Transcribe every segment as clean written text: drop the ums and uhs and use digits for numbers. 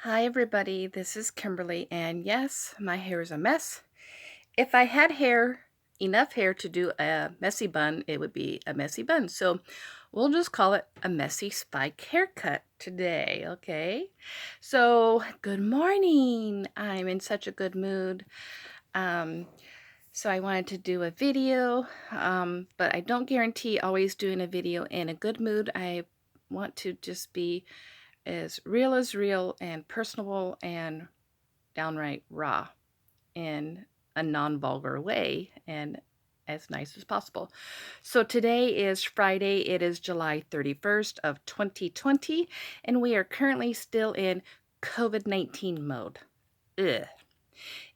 Hi, everybody. This is Kimberly, and yes, my hair is a mess. If I had enough hair to do a messy bun, it would be a messy bun. So we'll just call it a messy spike haircut today, okay? So, good morning. I'm in such a good mood. Um, so I wanted to do a video, but I don't guarantee always doing a video in a good mood. I want to just be as real and personable and downright raw in a non-vulgar way and as nice as possible. So today is Friday. It is July 31st of 2020, and we are currently still in COVID-19 mode. Ugh.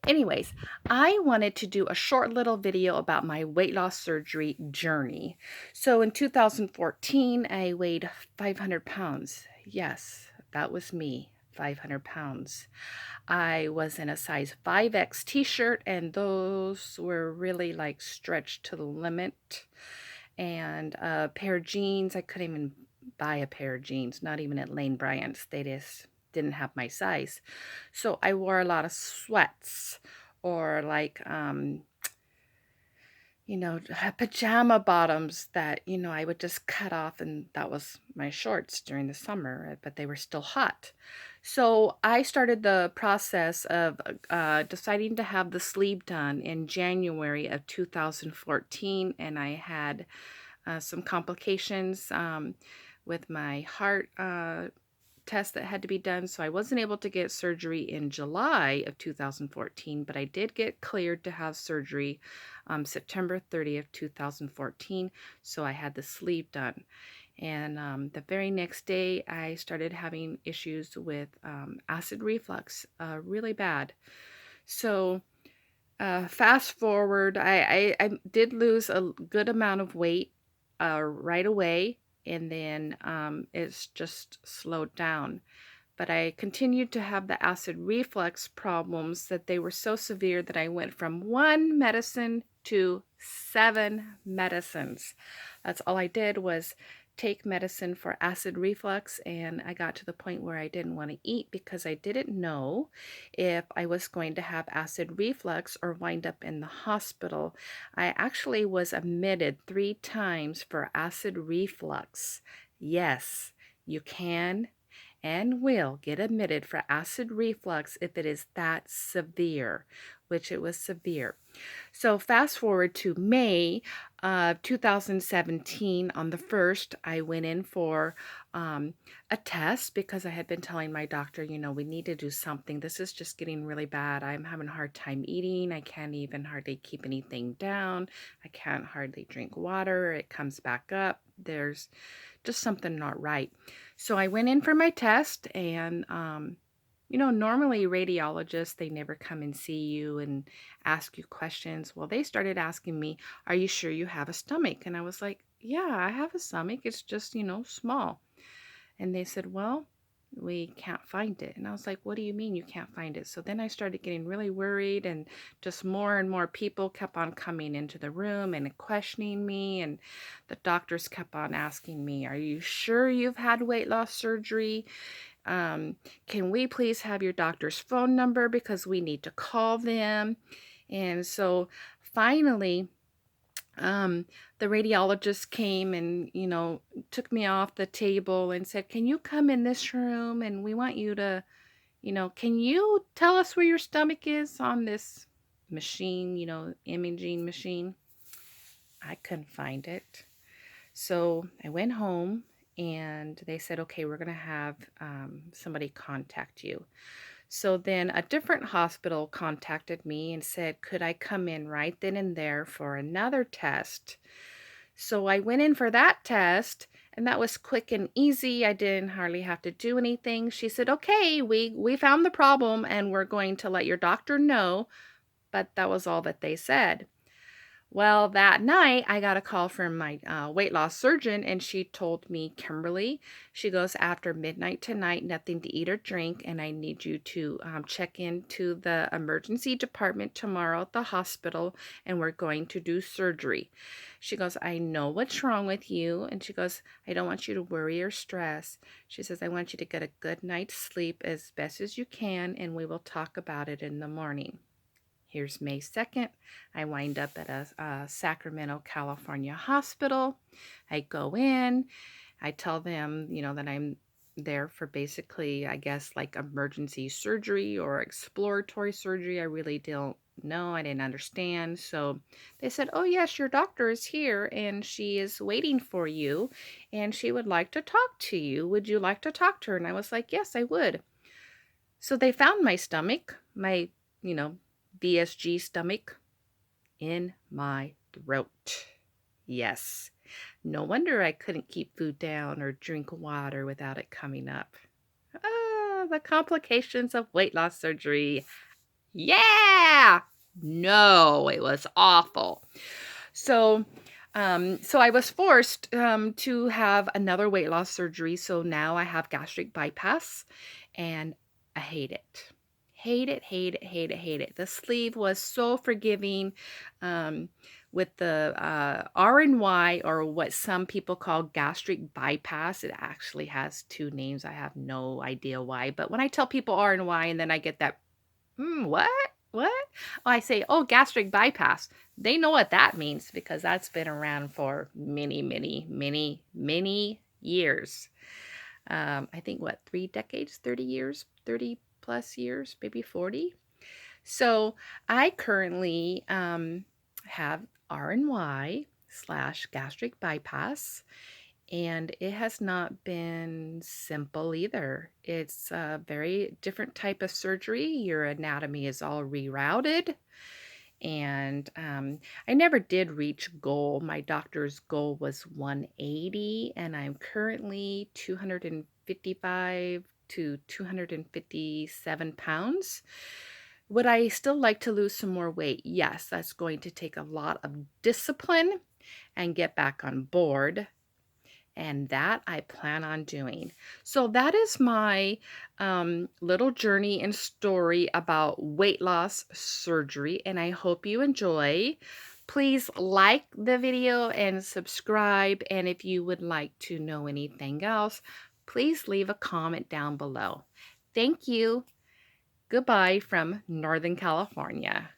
Anyways, I wanted to do a short little video about my weight loss surgery journey. So in 2014, I weighed 500 pounds. Yes, that was me, 500 pounds. I was in a size 5X t-shirt, and those were really like stretched to the limit. And a pair of jeans, I couldn't even buy a pair of jeans, not even at Lane Bryant's. They just didn't have my size. So I wore a lot of sweats or like pajama bottoms that, I would just cut off, and that was my shorts during the summer, but they were still hot. So I started the process of deciding to have the sleeve done in January of 2014, and I had some complications with my heart test that had to be done. So I wasn't able to get surgery in July of 2014, but I did get cleared to have surgery September 30th, 2014. So I had the sleeve done. And the very next day, I started having issues with acid reflux, really bad. So fast forward, I did lose a good amount of weight right away, and then it's just slowed down. But I continued to have the acid reflux problems that they were so severe that I went from one medicine to 7 medicines. That's all I did was take medicine for acid reflux, and I got to the point where I didn't want to eat because I didn't know if I was going to have acid reflux or wind up in the hospital. I actually was admitted 3 times for acid reflux. Yes, you can and will get admitted for acid reflux if it is that severe, which it was severe. So fast forward to May 2017, on the 1st, I went in for a test because I had been telling my doctor, we need to do something. This is just getting really bad. I'm having a hard time eating. I can't even hardly keep anything down. I can't hardly drink water. It comes back up. There's just something not right. So I went in for my test, and normally radiologists, they never come and see you and ask you questions. Well, they started asking me, "Are you sure you have a stomach?" And I was like, "Yeah, I have a stomach. It's just, small." And they said, "Well, we can't find it." And I was like, "What do you mean you can't find it?" So then I started getting really worried, and just more and more people kept on coming into the room and questioning me. And the doctors kept on asking me, "Are you sure you've had weight loss surgery? Can we please have your doctor's phone number because we need to call them?" And so finally, um, the radiologist came and, took me off the table and said, "Can you come in this room? And we want you to, can you tell us where your stomach is on this machine, imaging machine?" I couldn't find it. So I went home, and they said, "Okay, we're going to have somebody contact you." So then a different hospital contacted me and said, could I come in right then and there for another test? So I went in for that test, and that was quick and easy. I didn't hardly have to do anything. She said, "Okay, we found the problem, and we're going to let your doctor know." But that was all that they said. Well, that night, I got a call from my weight loss surgeon, and she told me, Kimberly, she goes, after midnight tonight, nothing to eat or drink, and I need you to check into the emergency department tomorrow at the hospital, and we're going to do surgery. She goes, I know what's wrong with you. And she goes, I don't want you to worry or stress. She says, I want you to get a good night's sleep as best as you can, and we will talk about it in the morning. Here's May 2nd. I wind up at a Sacramento, California hospital. I go in. I tell them, that I'm there for basically, I guess, like emergency surgery or exploratory surgery. I really don't know. I didn't understand. So they said, oh, yes, your doctor is here and she is waiting for you and she would like to talk to you. Would you like to talk to her? And I was like, yes, I would. So they found my stomach, my, you know, VSG stomach in my throat. Yes. No wonder I couldn't keep food down or drink water without it coming up. Ah, the complications of weight loss surgery. Yeah! No, it was awful. So I was forced to have another weight loss surgery. So now I have gastric bypass and I hate it. Hate it, hate it, hate it, hate it. The sleeve was so forgiving with the RNY, or what some people call gastric bypass. It actually has two names. I have no idea why. But when I tell people RNY and then I get that, what? What? Oh, I say, oh, gastric bypass. They know what that means because that's been around for many, many, many, many years. I think what, 3 decades, 30 years, 30 plus years, maybe 40. So I currently have RNY / gastric bypass, and it has not been simple either. It's a very different type of surgery. Your anatomy is all rerouted. And I never did reach goal. My doctor's goal was 180, and I'm currently 255 to 257 pounds. Would I still like to lose some more weight? Yes, that's going to take a lot of discipline and get back on board, and that I plan on doing. So that is my little journey and story about weight loss surgery, and I hope you enjoy. Please like the video and subscribe, and if you would like to know anything else, please leave a comment down below. Thank you. Goodbye from Northern California.